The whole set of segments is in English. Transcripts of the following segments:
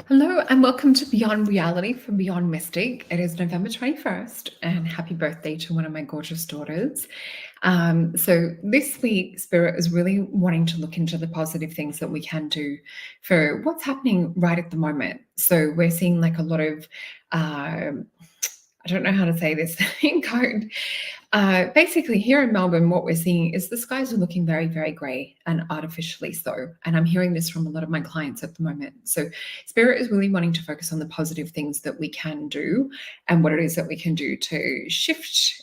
Hello and welcome to Beyond Reality for Beyond Mystic. It is November 21st and happy birthday to one of my gorgeous daughters. So this week, Spirit is really wanting to look into the positive things that we can do for what's happening right at the moment. So we're seeing like a lot of, I don't know how to say this in code. Basically, here in Melbourne, what we're seeing is the skies are looking very, very grey and artificially so. And I'm hearing this from a lot of my clients at the moment. So, Spirit is really wanting to focus on the positive things that we can do and what it is that we can do to shift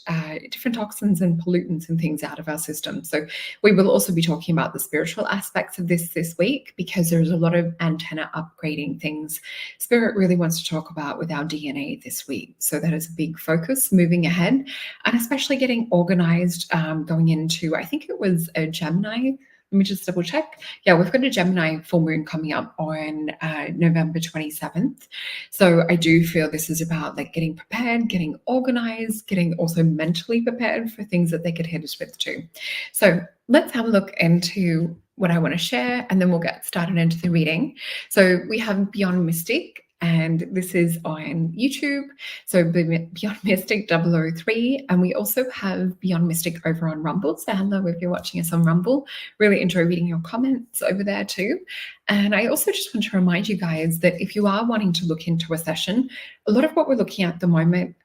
different toxins and pollutants and things out of our system. So, we will also be talking about the spiritual aspects of this week because there's a lot of antenna upgrading things Spirit really wants to talk about with our DNA this week. So, that is a big focus moving ahead, and especially getting organized going into, I think it was a Gemini. Let me just double check. Yeah, we've got a Gemini full moon coming up on November 27th. So I do feel this is about like getting prepared, getting organized, getting also mentally prepared for things that they could hit us with too. So let's have a look into what I want to share, and then we'll get started into the reading. So we have Beyond Mystic, and this is on YouTube. So Beyond Mystic 003, and we also have Beyond Mystic over on Rumble. So hello if you're watching us on Rumble. Really enjoy reading your comments over there too. And I also just want to remind you guys that if you are wanting to look into a session, a lot of what we're looking at the moment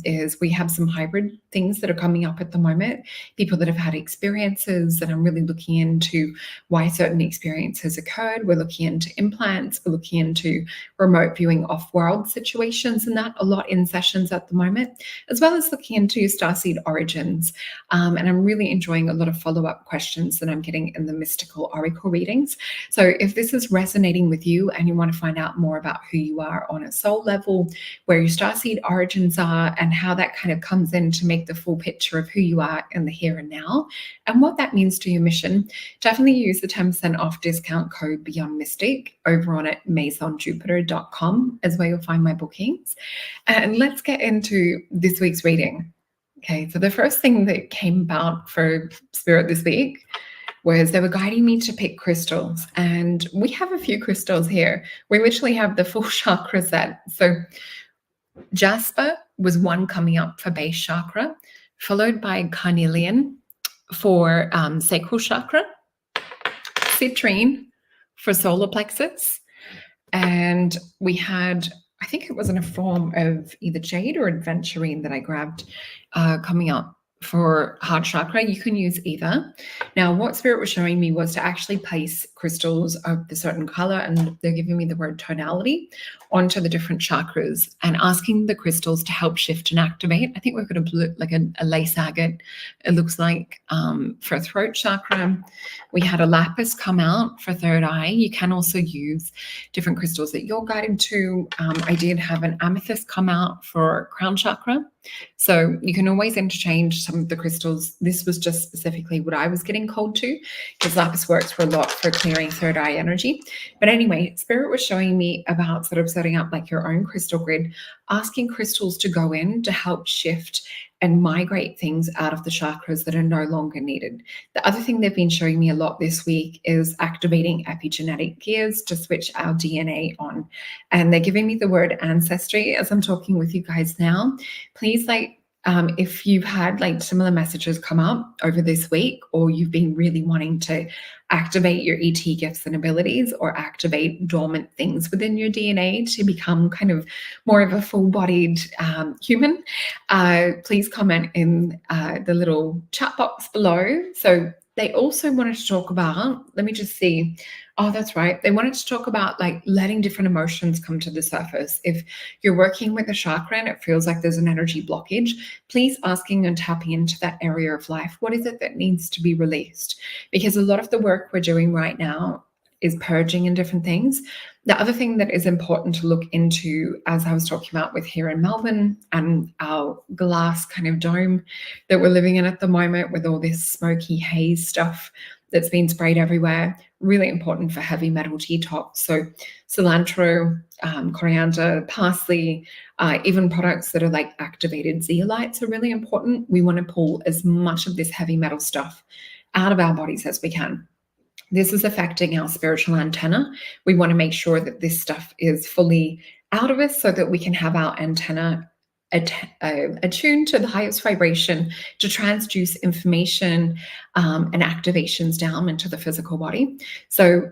is we have some hybrid things that are coming up at the moment. People that have had experiences that I'm really looking into why certain experiences occurred. We're looking into implants. We're looking into remote viewing off-world situations and that a lot in sessions at the moment, as well as looking into Starseed origins. And I'm really enjoying a lot of follow-up questions that I'm getting in the mystical oracle readings. So if this is resonating with you and you want to find out more about who you are on a soul level, where your Starseed origins are, and how that kind of comes in to make the full picture of who you are in the here and now, and what that means to your mission, definitely use the 10% off discount code Beyond Mystic over on at masonjupiter.com as where you'll find my bookings. And let's get into this week's reading. Okay, so the first thing that came about for Spirit this week was they were guiding me to pick crystals. And we have a few crystals here. We literally have the full chakra set. So Jasper was one coming up for base chakra, followed by carnelian for sacral chakra, citrine for solar plexus, and we had, I think it was in a form of either jade or adventurine that I grabbed coming up for heart chakra. You can use either. Now, what Spirit was showing me was to actually place crystals of the certain color, and they're giving me the word tonality, onto the different chakras and asking the crystals to help shift and activate. I think we've got a blue, like a lace agate, it looks like, for throat chakra. We had a lapis come out for third eye. You can also use different crystals that you're guided to. I did have an amethyst come out for crown chakra. So you can always interchange some of the crystals. This was just specifically what I was getting called to, because lapis works for a lot for clearing third eye energy. But anyway, Spirit was showing me about sort of setting up like your own crystal grid, asking crystals to go in to help shift and migrate things out of the chakras that are no longer needed. The other thing they've been showing me a lot this week is activating epigenetic gears to switch our DNA on. And they're giving me the word ancestry as I'm talking with you guys now. Please, if you've had like similar messages come up over this week, or you've been really wanting to activate your ET gifts and abilities, or activate dormant things within your DNA to become kind of more of a full-bodied human, please comment in the little chat box below. So they also wanted to talk about, let me just see. Oh, that's right. They wanted to talk about like letting different emotions come to the surface. If you're working with a chakra and it feels like there's an energy blockage, please asking and tapping into that area of life. What is it that needs to be released? Because a lot of the work we're doing right now is purging and different things. The other thing that is important to look into, as I was talking about with here in Melbourne and our glass kind of dome that we're living in at the moment with all this smoky haze stuff that's been sprayed everywhere, really important for heavy metal detox. So cilantro, coriander, parsley, even products that are like activated zeolites are really important. We want to pull as much of this heavy metal stuff out of our bodies as we can. This is affecting our spiritual antenna. We want to make sure that this stuff is fully out of us so that we can have our antenna attuned to the highest vibration to transduce information and activations down into the physical body. So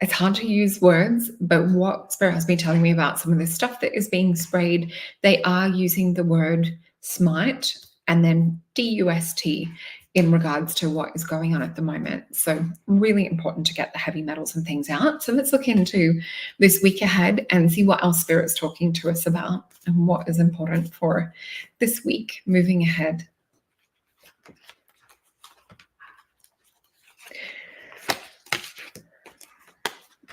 it's hard to use words, but what Spirit has been telling me about some of the stuff that is being sprayed, they are using the word smite and then DUST in regards to what is going on at the moment. So really important to get the heavy metals and things out. So let's look into this week ahead and see what else Spirit's talking to us about and what is important for this week moving ahead.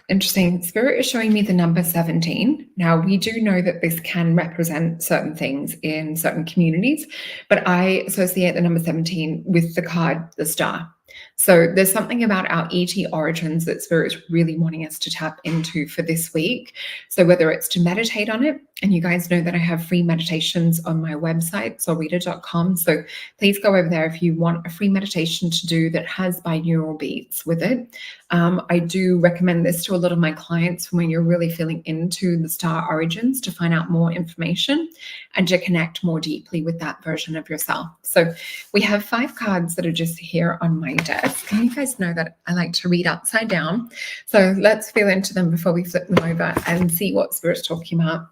Interesting. Spirit is showing me the number 17. Now, we do know that this can represent certain things in certain communities, but I associate the number 17 with the card, the star. So there's something about our ET origins that Spirit is really wanting us to tap into for this week. So whether it's to meditate on it, and you guys know that I have free meditations on my website, solreta.com. So please go over there if you want a free meditation to do that has binaural beats with it. I do recommend this to a lot of my clients when you're really feeling into the star origins to find out more information and to connect more deeply with that version of yourself. So we have 5 cards that are just here on my desk. And you guys know that I like to read upside down. So let's feel into them before we flip them over and see what Spirit's talking about.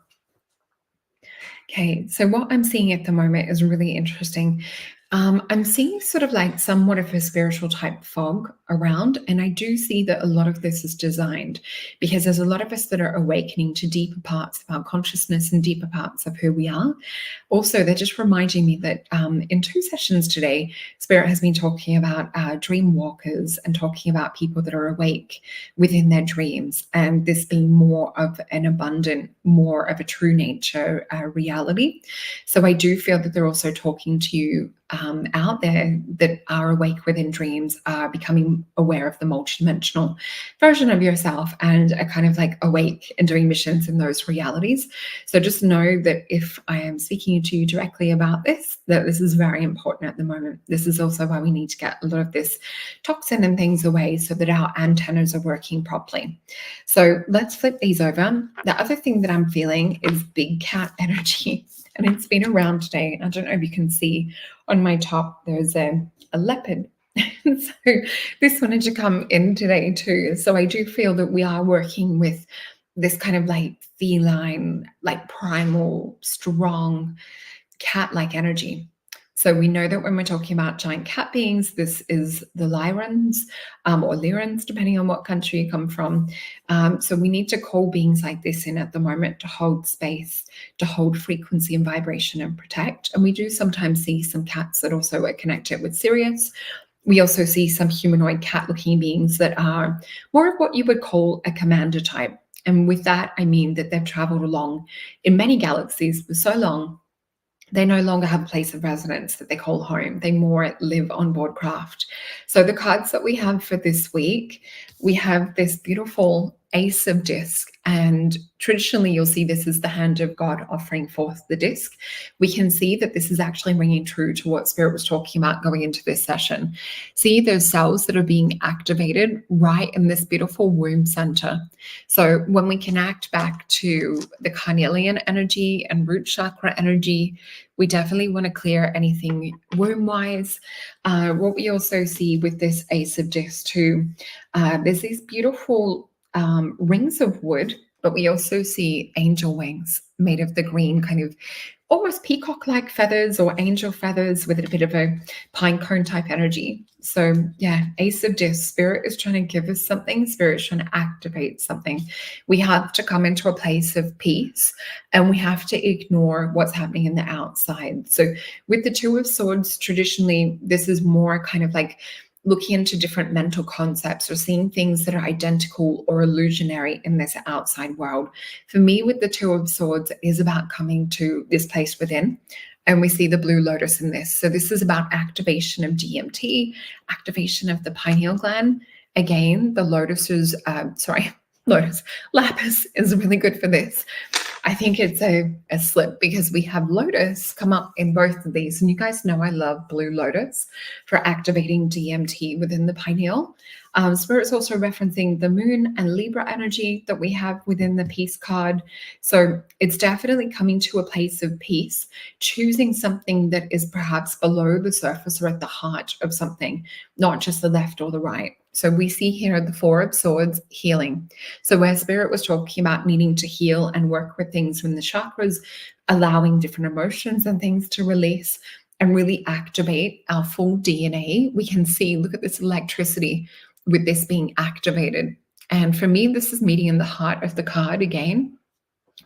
Okay, so what I'm seeing at the moment is really interesting. I'm seeing sort of like somewhat of a spiritual type fog around, and I do see that a lot of this is designed because there's a lot of us that are awakening to deeper parts of our consciousness and deeper parts of who we are. Also, they're just reminding me that in 2 sessions today, Spirit has been talking about dream walkers and talking about people that are awake within their dreams, and this being more of an abundant, more of a true nature reality. So I do feel that they're also talking to you out there that are awake within dreams, are becoming aware of the multidimensional version of yourself and are kind of like awake and doing missions in those realities. So just know that if I am speaking to you directly about this, that this is very important at the moment. This is also why we need to get a lot of this toxin and things away so that our antennas are working properly. So let's flip these over. The other thing that I'm feeling is big cat energy. And it's been around today. I don't know if you can see on my top, there's a leopard. So this wanted to come in today too. So I do feel that we are working with this kind of like feline, like primal, strong cat-like energy. So we know that when we're talking about giant cat beings, this is the Lyrans or Lyrans, depending on what country you come from. So we need to call beings like this in at the moment to hold space, to hold frequency and vibration and protect. And we do sometimes see some cats that also are connected with Sirius. We also see some humanoid cat-looking beings that are more of what you would call a commander type. And with that, I mean that they've traveled along in many galaxies for so long they no longer have a place of residence that they call home. They more live on board craft. So the cards that we have for this week, we have this beautiful Ace of Disc, and traditionally you'll see this as the hand of God offering forth the disc. We can see that this is actually ringing true to what Spirit was talking about going into this session. See those cells that are being activated right in this beautiful womb center. So when we connect back to the carnelian energy and root chakra energy, we definitely want to clear anything womb-wise. What we also see with this Ace of Disc too, there's these beautiful rings of wood, but we also see angel wings made of the green kind of almost peacock-like feathers or angel feathers with a bit of a pine cone type energy. So yeah, Ace of Disc, Spirit is trying to give us something. Spirit is trying to activate something. We have to come into a place of peace and we have to ignore what's happening in the outside. So with the Two of Swords, traditionally, this is more kind of like looking into different mental concepts or seeing things that are identical or illusionary in this outside world. For me, with the Two of Swords, it is about coming to this place within. And we see the blue lotus in this. So this is about activation of DMT, activation of the pineal gland. Again, the lapis is really good for this. I think it's a slip because we have lotus come up in both of these. And you guys know I love blue lotus for activating DMT within the pineal. Spirit's also referencing the moon and Libra energy that we have within the peace card. So it's definitely coming to a place of peace, choosing something that is perhaps below the surface or at the heart of something, not just the left or the right. So we see here the Four of Swords, healing. So where Spirit was talking about needing to heal and work with things from the chakras, allowing different emotions and things to release and really activate our full DNA, we can see, look at this electricity with this being activated. And for me, this is meeting in the heart of the card again,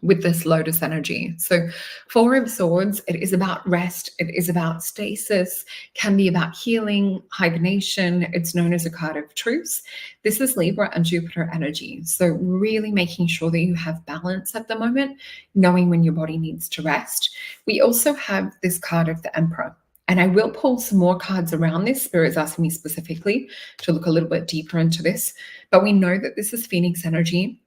with this lotus energy. So Four of Swords, it is about rest, it is about stasis, can be about healing, hibernation. It's known as a card of truce. This is Libra and Jupiter energy. So really making sure that you have balance at the moment, knowing when your body needs to rest. We also have this card of the Emperor. And I will pull some more cards around this. Spirit's asking me specifically to look a little bit deeper into this. But we know that this is Phoenix energy.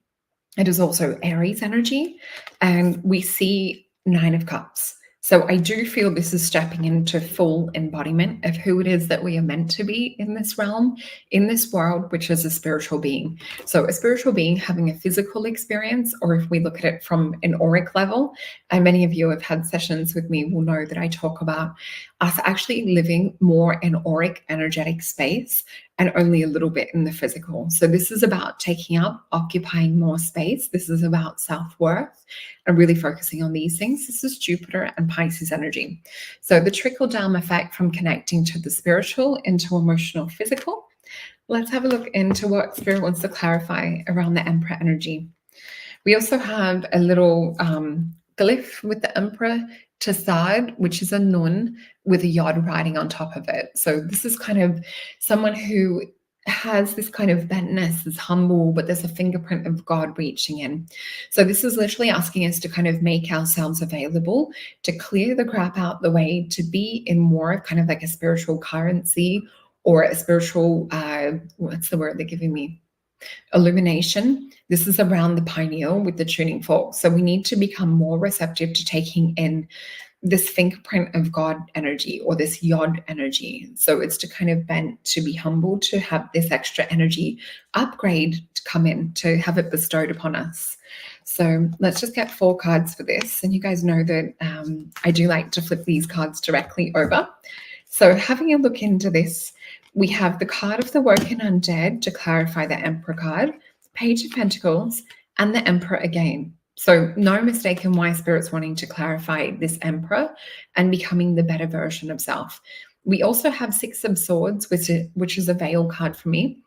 It is also Aries energy, and we see Nine of Cups. So I do feel this is stepping into full embodiment of who it is that we are meant to be in this realm, in this world, which is a spiritual being. So a spiritual being having a physical experience, or if we look at it from an auric level, and many of you have had sessions with me will know that I talk about us actually living more in auric energetic space and only a little bit in the physical. So this is about taking up, occupying more space. This is about self-worth and really focusing on these things. This is Jupiter and Pisces energy. So the trickle-down effect from connecting to the spiritual into emotional physical. Let's have a look into what Spirit wants to clarify around the Emperor energy. We also have a little glyph with the Emperor Tassad, which is a nun with a yod riding on top of it. So this is kind of someone who has this kind of bentness, is humble, but there's a fingerprint of God reaching in. So this is literally asking us to kind of make ourselves available, to clear the crap out the way, to be in more of kind of like a spiritual currency or a spiritual, what's the word they're giving me? Illumination. This is around the pineal with the tuning fork. So we need to become more receptive to taking in this fingerprint of God energy or this yod energy. So it's to kind of bend, to be humble, to have this extra energy upgrade to come in, to have it bestowed upon us. So let's just get 4 cards for this. And you guys know that I do like to flip these cards directly over. So having a look into this, we have the card of the woken undead to clarify the Emperor card, Page of Pentacles, and the Emperor again. So no mistake in why Spirit's wanting to clarify this Emperor and becoming the better version of self. We also have 6 of Swords, which is a veil card for me.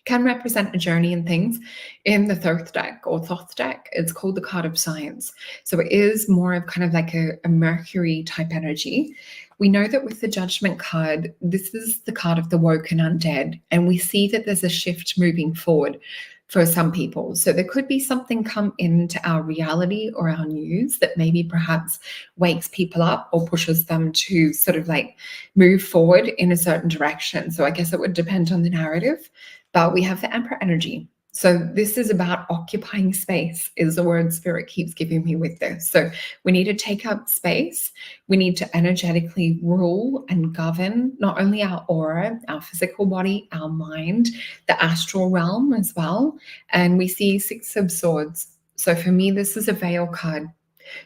Can represent a journey and things. In the Thoth deck or Thoth deck, it's called the card of science. So it is more of kind of like a Mercury type energy. We know that with the Judgment card, this is the card of the woken undead, and we see that there's a shift moving forward for some people. So there could be something come into our reality or our news that maybe perhaps wakes people up or pushes them to sort of like move forward in a certain direction. So I guess it would depend on the narrative. But we have the Emperor energy. So this is about occupying space, is the word Spirit keeps giving me with this. So we need to take up space. We need to energetically rule and govern not only our aura, our physical body, our mind, the astral realm as well. And we see 6 of Swords. So for me, this is a veil card.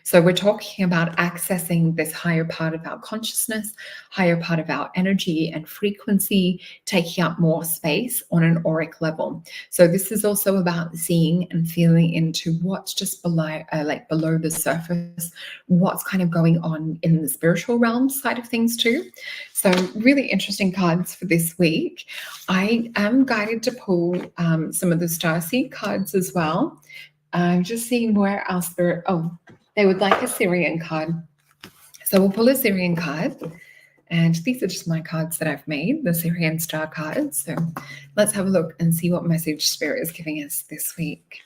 So we're talking about accessing this higher part of our consciousness, higher part of our energy and frequency, taking up more space on an auric level. So this is also about seeing and feeling into what's just below, below the surface, what's kind of going on in the spiritual realm side of things too. So really interesting cards for this week. I am guided to pull some of the Starseed cards as well. I'm just seeing where our spirit, they would like a Syrian card. So we'll pull a Syrian card. And these are just my cards that I've made, the Syrian star cards. So let's have a look and see what message Spirit is giving us this week.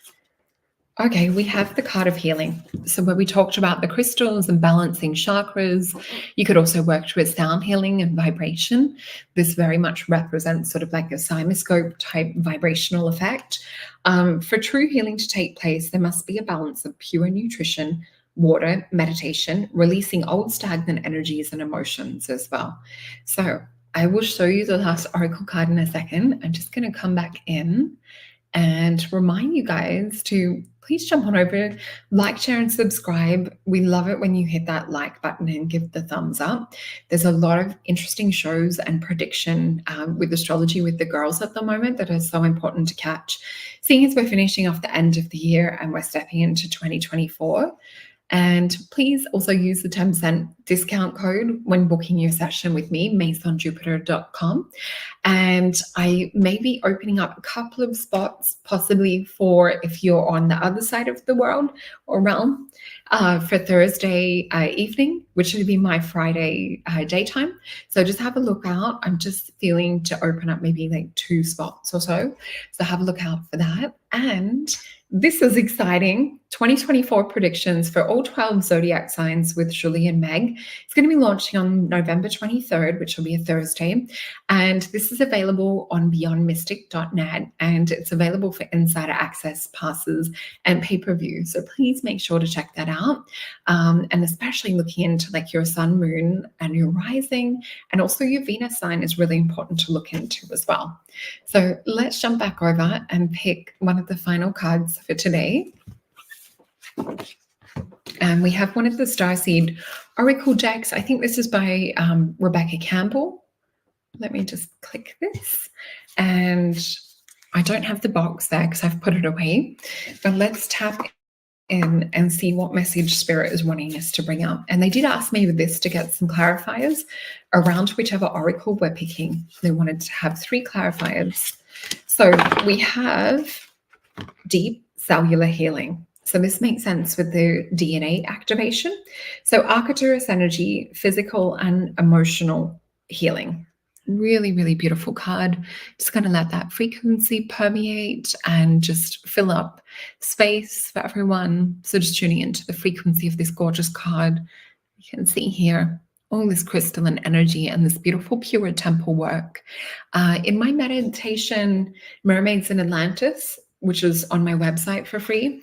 Okay, we have the card of healing. So, where we talked about the crystals and balancing chakras, you could also work with sound healing and vibration. This very much represents sort of like a cymoscope type vibrational effect. For true healing to take place, there must be a balance of pure nutrition, water, meditation, releasing old stagnant energies and emotions as well. So, I will show you the last oracle card in a second. I'm just going to come back in and remind you guys to please jump on over, like, share, and subscribe. We love it when you hit that like button and give the thumbs up. There's a lot of interesting shows and prediction with astrology with the girls at the moment that are so important to catch. Seeing as we're finishing off the end of the year and we're stepping into 2024. And please also use the 10% discount code when booking your session with me, masonjupiter.com. And I may be opening up a couple of spots, possibly for if you're on the other side of the world or realm, for Thursday evening, which would be my Friday daytime. So just have a look out. I'm just feeling to open up maybe like 2 spots or so. So have a look out for that. And this is exciting. 2024 predictions for all 12 zodiac signs with Julie and Meg. It's going to be launching on November 23rd, which will be a Thursday. And this is available on beyondmystic.net, and it's available for insider access passes and pay-per-view. So please make sure to check that out. And especially looking into like your sun, moon, and your rising, and also your Venus sign is really important to look into as well. So let's jump back over and pick one of the final cards for today. And we have one of the Starseed Oracle decks. I think this is by Rebecca Campbell. Let me just click this. And I don't have the box there because I've put it away. But let's tap in and see what message Spirit is wanting us to bring up. And they did ask me with this to get some clarifiers around whichever oracle we're picking. They wanted to have 3 clarifiers. So we have deep cellular healing. So this makes sense with the DNA activation. So Arcturus energy, physical and emotional healing. Really, really beautiful card. Just going to let that frequency permeate and just fill up space for everyone. So just tuning into the frequency of this gorgeous card. You can see here all this crystalline energy and this beautiful pure temple work. In my meditation, Mermaids in Atlantis, which is on my website for free,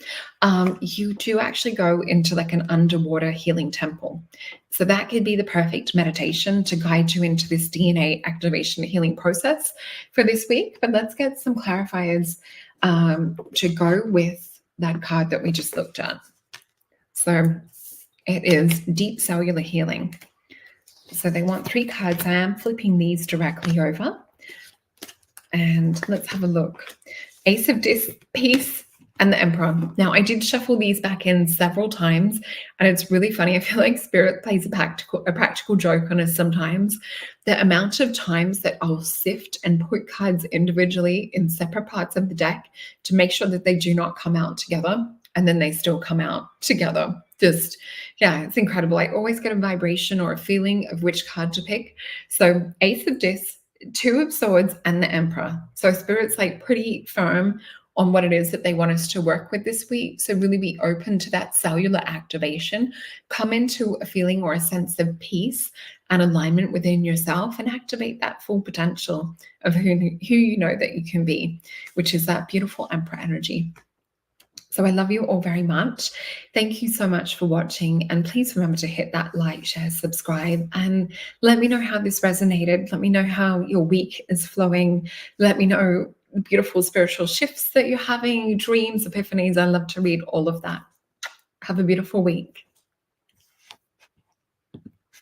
you do actually go into like an underwater healing temple. So that could be the perfect meditation to guide you into this DNA activation healing process for this week. But let's get some clarifiers to go with that card that we just looked at. So it is deep cellular healing. So they want 3 cards. I am flipping these directly over. And let's have a look. Ace of Disc, Peace, and the Emperor. Now, I did shuffle these back in several times, and it's really funny. I feel like Spirit plays a practical joke on us sometimes. The amount of times that I'll sift and put cards individually in separate parts of the deck to make sure that they do not come out together, and then they still come out together. Just, yeah, it's incredible. I always get a vibration or a feeling of which card to pick. So Ace of Discs, 2 of Swords, and the Emperor. So Spirit's like pretty firm on what it is that they want us to work with this week. So really be open to that cellular activation. Come into a feeling or a sense of peace and alignment within yourself and activate that full potential of who you know that you can be, which is that beautiful Emperor energy. So I love you all very much. Thank you so much for watching. And please remember to hit that like, share, subscribe, and let me know how this resonated. Let me know how your week is flowing. Let me know the beautiful spiritual shifts that you're having, dreams, epiphanies. I love to read all of that. Have a beautiful week.